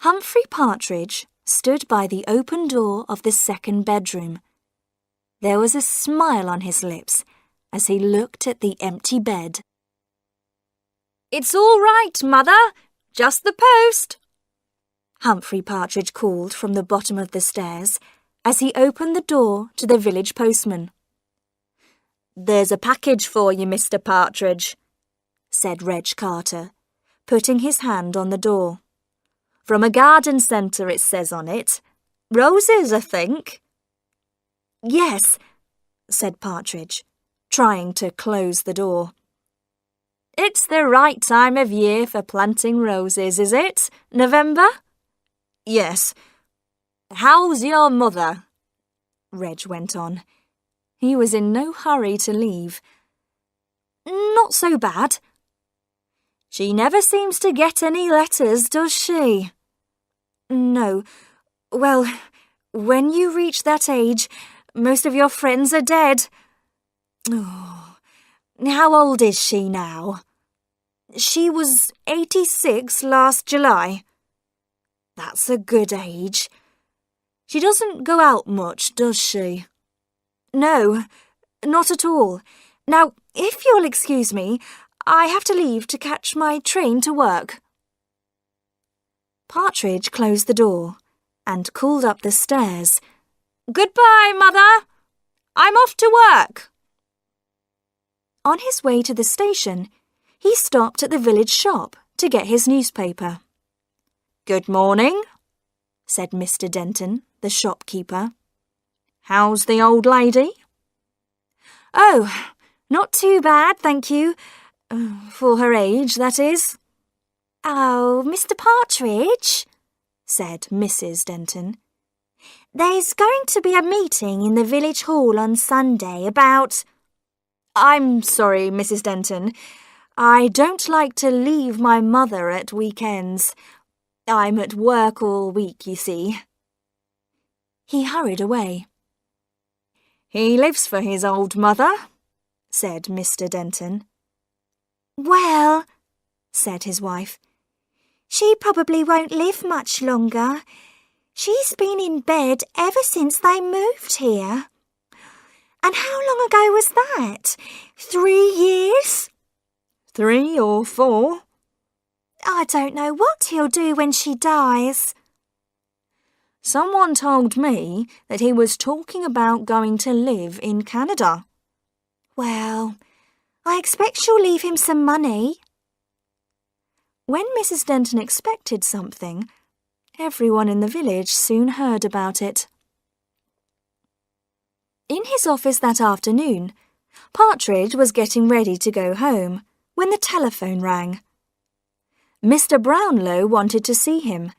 Humphrey Partridge stood by the open door of the second bedroom. There was a smile on his lips as he looked at the empty bed. "It's all right, Mother. Just the post," Humphrey Partridge called from the bottom of the stairs as he opened the door to the village postman. "There's a package for you, Mr. Partridge," said Reg Carter, putting his hand on the door. "From a garden centre, it says on it. Roses, I think." "Yes," said Partridge, trying to close the door. "It's the right time of year for planting roses, is it? November?" "Yes." "How's your mother?" Reg went on. He was in no hurry to leave. "Not so bad." "She never seems to get any letters, does she?" "No. Well, when you reach that age, most of your friends are dead." "Oh, how old is she now?" "She was 86 last July." "That's a good age. She doesn't go out much, does she?" "No, not at all. Now, if you'll excuse me, I have to leave to catch my train to work." Partridge closed the door and called up the stairs. "Goodbye, Mother. I'm off to work." On his way to the station, he stopped at the village shop to get his newspaper. "Good morning," said Mr. Denton, the shopkeeper. "How's the old lady?" "Oh, not too bad, thank you. For her age, that is." "Oh, Mr. Partridge," said Mrs. Denton. "There's going to be a meeting in the village hall on Sunday about—" "I'm sorry, Mrs. Denton. I don't like to leave my mother at weekends. I'm at work all week, you see." He hurried away. "He lives for his old mother," said Mr. Denton. "Well," said his wife, "she probably won't live much longer. She's been in bed ever since they moved here. And how long ago was that? 3 years?" 3 or 4. "I don't know what he'll do when she dies." Someone told me that he was talking about going to live in Canada. "Well, I expect she'll leave him some money." When Mrs. Denton expected something, everyone in the village soon heard about it. In his office that afternoon, Partridge was getting ready to go home when the telephone rang. Mr. Brownlow wanted to see him.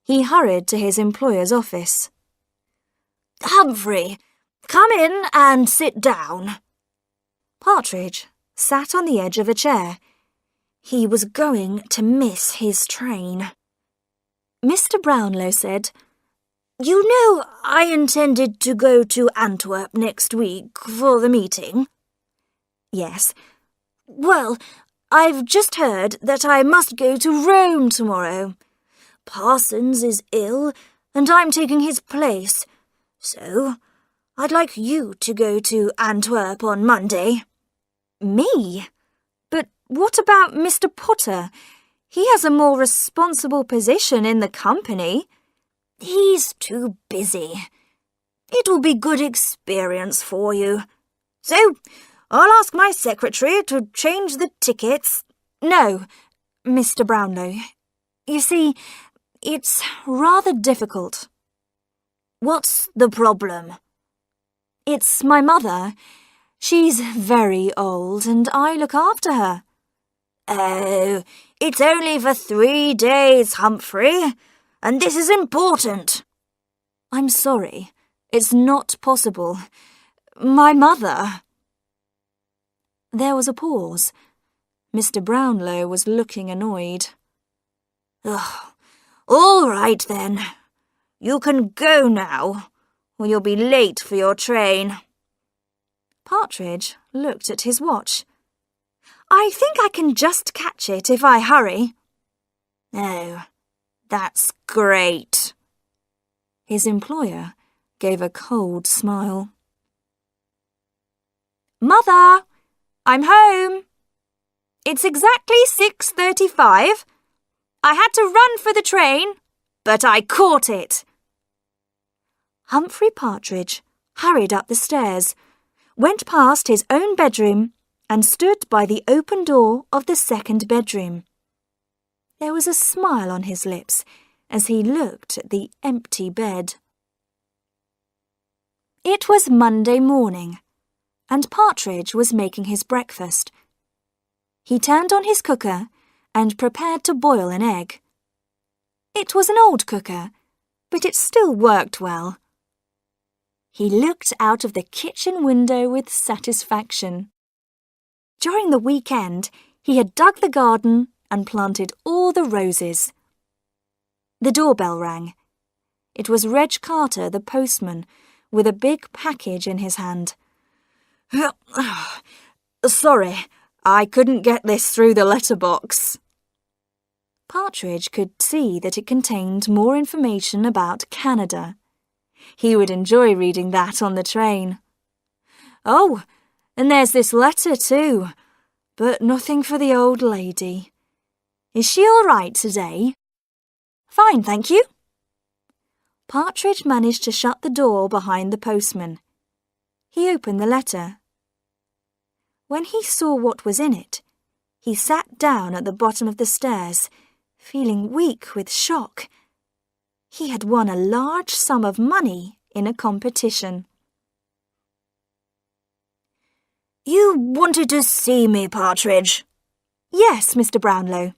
He hurried to his employer's office. "Humphrey, come in and sit down." Partridge sat on the edge of a chair. He was going to miss his train. Mr. Brownlow said, "You know, I intended to go to Antwerp next week for the meeting." "Yes." "Well, I've just heard that I must go to Rome tomorrow. Parsons is ill, and I'm taking his place. So, I'd like you to go to Antwerp on Monday." "Me? But what about Mr. Potter? He has a more responsible position in the company." "He's too busy. It will be good experience for you. So, I'll ask my secretary to change the tickets." "No, Mr. Brownlow. You see, it's rather difficult." "What's the problem?" "It's my mother. She's very old, and I look after her." "Oh, it's only for 3 days, Humphrey, and this is important." "I'm sorry. It's not possible. My mother—" There was a pause. Mr. Brownlow was looking annoyed. "Oh, all right then. You can go now, or you'll be late for your train." Partridge looked at his watch. "I think I can just catch it if I hurry." "Oh, that's Great. His employer gave a cold smile. Mother, I'm home. It's exactly 6:35. I had to run for the train, but I caught it. Humphrey Partridge hurried up the stairs, went past his own bedroom, and stood by the open door of the second bedroom. There was a smile on his lips as he looked at the empty bed. It was Monday morning, and Partridge was making his breakfast. He turned on his cooker and prepared to boil an egg. It was an old cooker, but it still worked well. He looked out of the kitchen window with satisfaction. During the weekend, he had dug the garden and planted all the roses. The doorbell rang. It was Reg Carter, the postman, with a big package in his hand. Sorry, I couldn't get this through the letterbox. Partridge could see that it contained more information about Canada. He would enjoy reading that on the train. Oh, and there's this letter too, but nothing for the old lady. Is she all right today? Fine, thank you. Partridge managed to shut the door behind the postman. He opened the letter. When he saw what was in it, he sat down at the bottom of the stairs, feeling weak with shock. He had won a large sum of money in a competition. You wanted to see me, Partridge? Yes, Mr. Brownlow.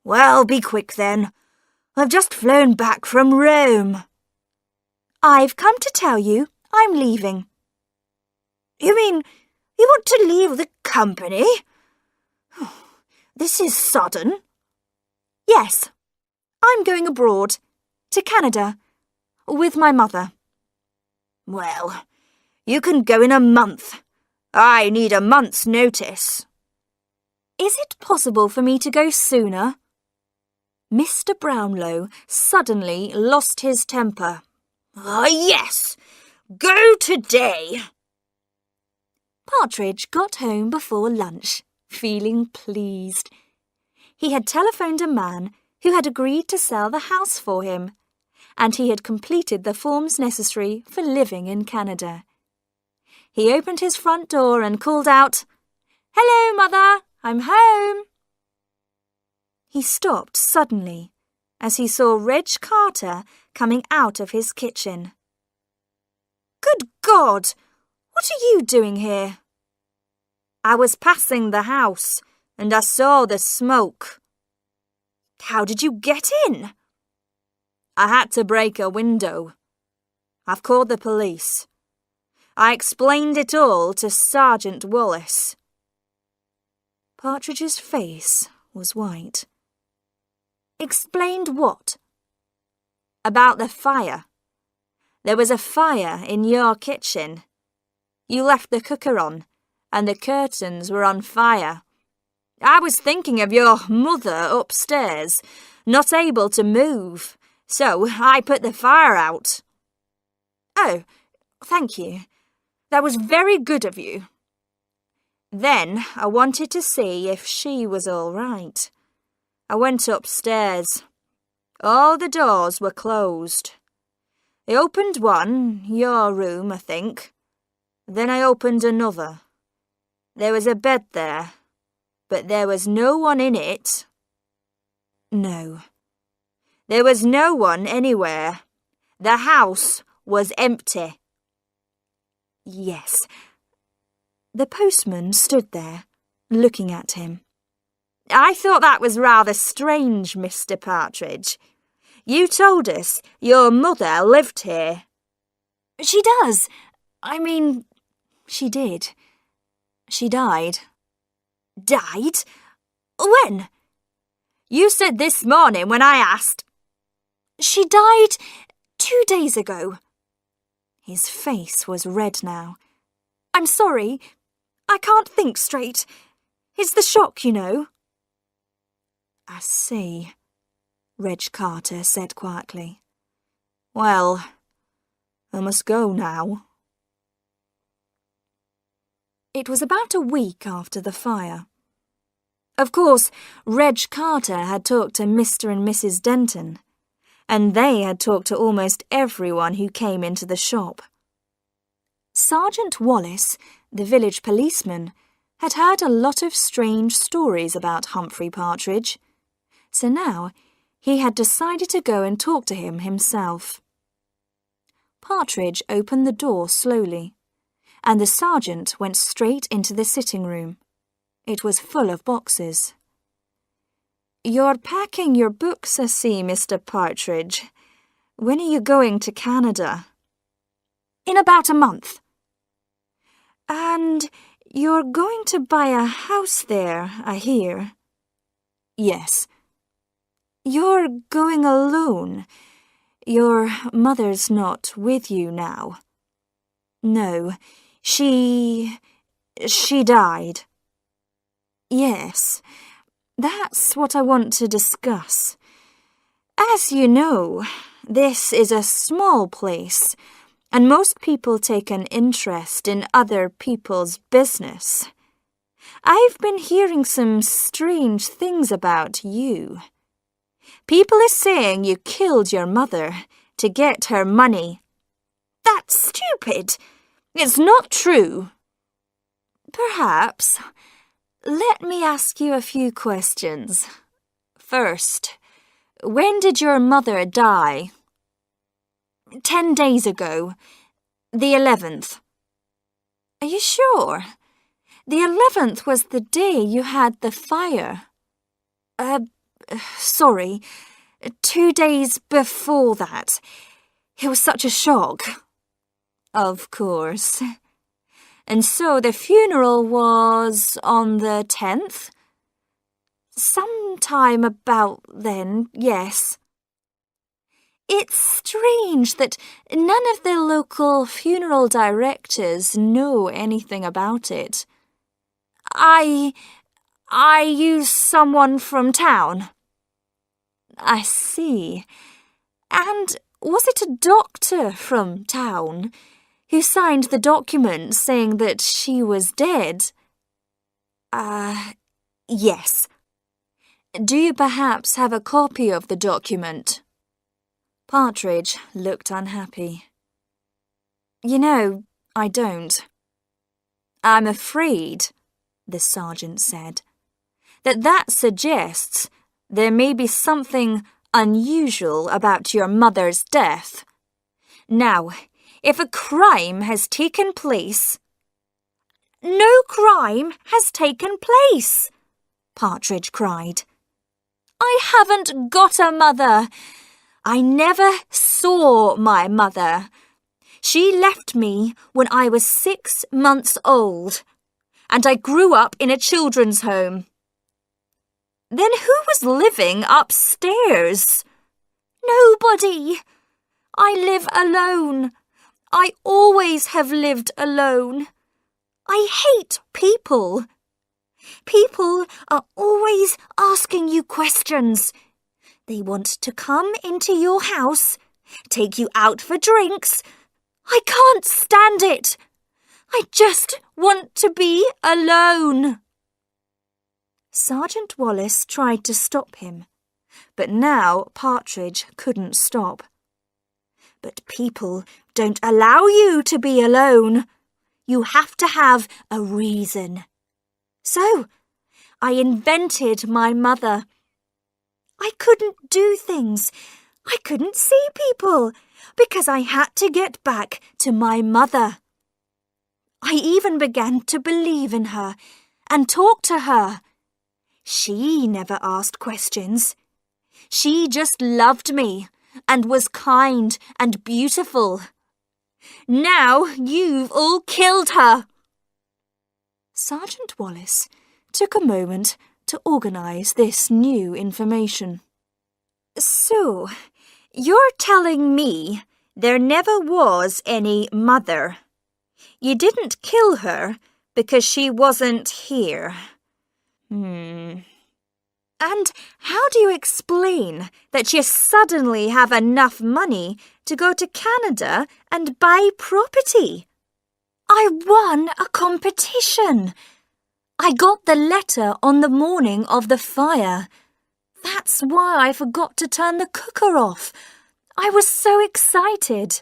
Well, be quick then. I've just flown back from Rome. I've come to tell you I'm leaving. You mean you want to leave the company? This is sudden. Yes, I'm going abroad, to Canada, with my mother. Well, you can go in a month. I need a month's notice. Is it possible for me to go sooner? Mr. Brownlow suddenly lost his temper. Yes, go today. Partridge got home before lunch, feeling pleased. He had telephoned a man who had agreed to sell the house for him, and he had completed the forms necessary for living in Canada. He opened his front door and called out, "Hello, Mother, I'm home." He stopped suddenly as he saw Reg Carter coming out of his kitchen. Good God! What are you doing here? I was passing the house and I saw the smoke. How did you get in? I had to break a window. I've called the police. I explained it all to Sergeant Wallace. Partridge's face was white. Explained what? About the fire. There was a fire in your kitchen. You left the cooker on, and the curtains were on fire. I was thinking of your mother upstairs, not able to move, so I put the fire out. Oh, thank you. That was very good of you. Then I wanted to see if she was all right. I went upstairs. All the doors were closed. I opened one, your room, I think. Then I opened another. There was a bed there, but there was no one in it. No. There was no one anywhere. The house was empty. Yes. The postman stood there, looking at him. I thought that was rather strange, Mr. Partridge. You told us your mother lived here. She does. She did. She died. Died? When? You said this morning when I asked. She died 2 days ago. His face was red now. I'm sorry. I can't think straight. It's the shock, you know. I see. Reg Carter said quietly. Well, I must go now. It was about a week after the fire. Of course, Reg Carter had talked to Mr. and Mrs. Denton, and they had talked to almost everyone who came into the shop. Sergeant Wallace, the village policeman, had heard a lot of strange stories about Humphrey Partridge, so now he had decided to go and talk to him himself. Partridge opened the door slowly, and the sergeant went straight into the sitting room. It was full of boxes. You're packing your books, I see, Mr. Partridge. When are you going to Canada? In about a month. And you're going to buy a house there, I hear. Yes. You're going alone. Your mother's not with you now. No, she died. Yes, that's what I want to discuss. As you know, this is a small place, and most people take an interest in other people's business. I've been hearing some strange things about you. People are saying you killed your mother to get her money. That's stupid. It's not true. Perhaps. Let me ask you a few questions. First, when did your mother die? 10 days ago. The 11th. Are you sure? The 11th was the day you had the fire. Sorry. 2 days before that. It was such a shock. Of course. And so the funeral was on the 10th? Sometime about then, yes. It's strange that none of the local funeral directors know anything about it. I use someone from town. I see. And was it a doctor from town who signed the document saying that she was dead? Yes. Do you perhaps have a copy of the document? Partridge looked unhappy. You know, I don't. I'm afraid, the sergeant said, that suggests there may be something unusual about your mother's death. Now, if a crime has taken place... No crime has taken place, Partridge cried. I haven't got a mother. I never saw my mother. She left me when I was 6 months old, and I grew up in a children's home. Then who was living upstairs? Nobody. I live alone. I always have lived alone. I hate people. People are always asking you questions. They want to come into your house, take you out for drinks. I can't stand it. I just want to be alone. Sergeant Wallace tried to stop him, but now Partridge couldn't stop. But people don't allow you to be alone. You have to have a reason. So, I invented my mother. I couldn't do things. I couldn't see people because I had to get back to my mother. I even began to believe in her and talk to her. She never asked questions. She just loved me and was kind and beautiful. Now you've all killed her. Sergeant Wallace took a moment to organise this new information. So, you're telling me there never was any mother. You didn't kill her because she wasn't here. And how do you explain that you suddenly have enough money to go to Canada and buy property? I won a competition. I got the letter on the morning of the fire. That's why I forgot to turn the cooker off. I was so excited.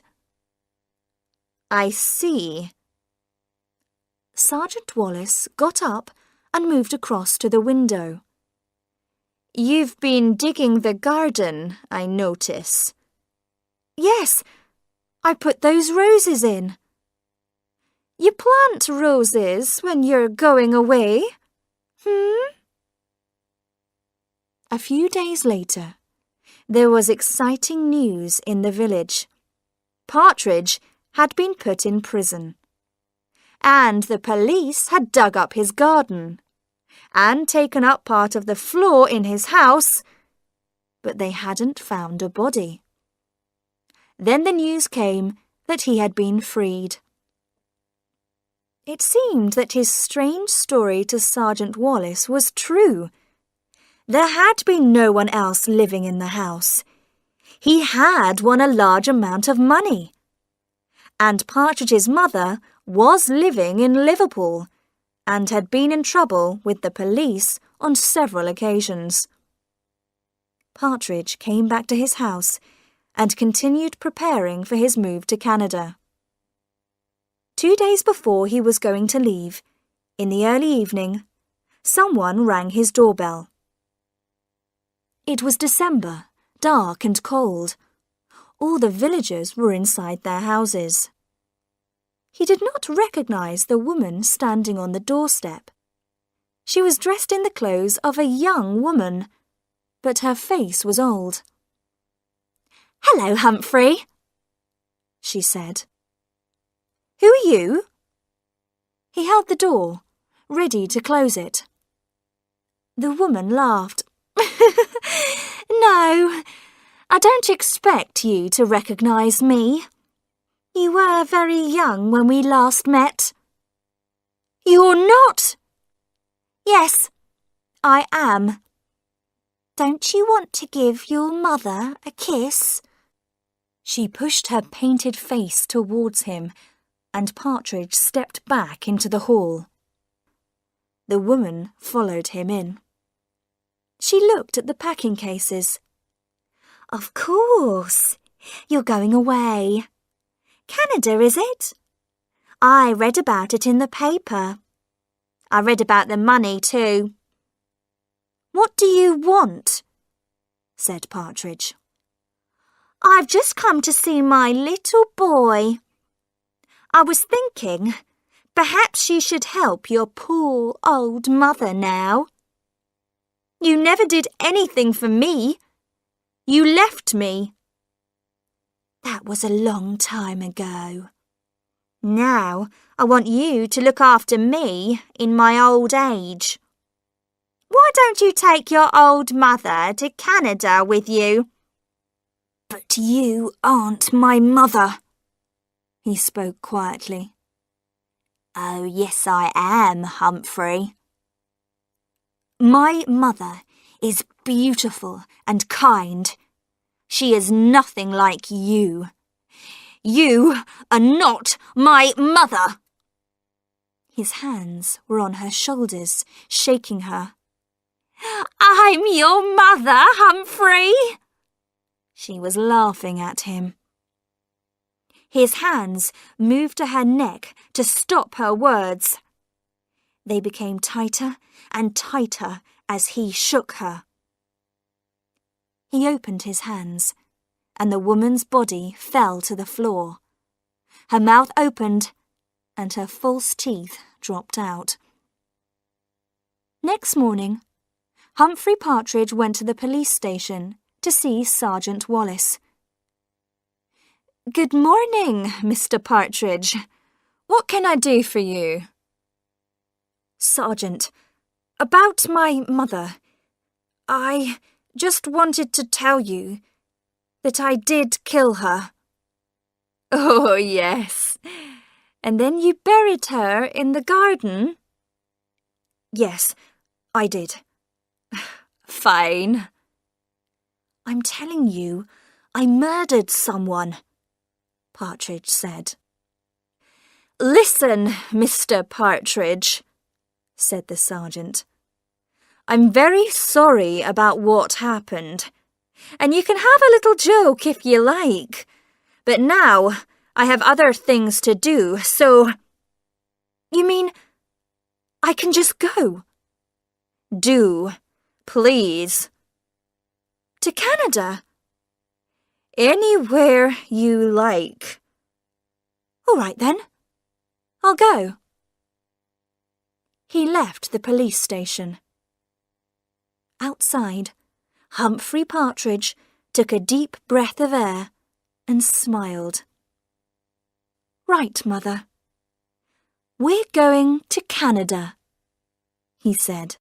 I see. Sergeant Wallace got up and moved across to the window. You've been digging the garden, I notice. Yes, I put those roses in. You plant roses when you're going away, A few days later, there was exciting news in the village. Partridge had been put in prison, and the police had dug up his garden and taken up part of the floor in his house, but they hadn't found a body. Then the news came that he had been freed. It seemed that his strange story to Sergeant Wallace was true. There had been no one else living in the house. He had won a large amount of money. And Partridge's mother was living in Liverpool and had been in trouble with the police on several occasions. Partridge came back to his house and continued preparing for his move to Canada. 2 days before he was going to leave, in the early evening, someone rang his doorbell. It was December, dark and cold. All the villagers were inside their houses. He did not recognize the woman standing on the doorstep. She was dressed in the clothes of a young woman, but her face was old. "Hello, Humphrey," she said. "Who are you?" He held the door, ready to close it. The woman laughed. "No, I don't expect you to recognize me. You were very young when we last met." "You're not?" "Yes, I am." "Don't you want to give your mother a kiss?" She pushed her painted face towards him, and Partridge stepped back into the hall. The woman followed him in. She looked at the packing cases. "Of course, you're going away. Canada, is it? I read about it in the paper. I read about the money too." "What do you want?" said Partridge. "I've just come to see my little boy. I was thinking, perhaps you should help your poor old mother now. You never did anything for me. You left me." "That was a long time ago. Now I want you to look after me in my old age. Why don't you take your old mother to Canada with you?" "But you aren't my mother," he spoke quietly. "Oh, yes, I am, Humphrey. My mother is beautiful and kind. She is nothing like you. You are not my mother." His hands were on her shoulders, shaking her. "I'm your mother, Humphrey." She was laughing at him. His hands moved to her neck to stop her words. They became tighter and tighter as he shook her. He opened his hands, and the woman's body fell to the floor. Her mouth opened, and her false teeth dropped out. Next morning, Humphrey Partridge went to the police station to see Sergeant Wallace. "Good morning, Mr. Partridge. What can I do for you?" "Sergeant, about my mother. I just wanted to tell you that I did kill her." "Oh, yes. And then you buried her in the garden?" "Yes, I did. fine. I'm telling you, I murdered someone, Partridge said. Listen, Mr. Partridge, said the sergeant. I'm very sorry about what happened, and you can have a little joke if you like. But now I have other things to do, so... You mean I can just go? Do, please. To Canada? Anywhere you like. All right then, I'll go. He left the police station. Outside, Humphrey Partridge took a deep breath of air and smiled. Right, Mother. We're going to Canada, he said.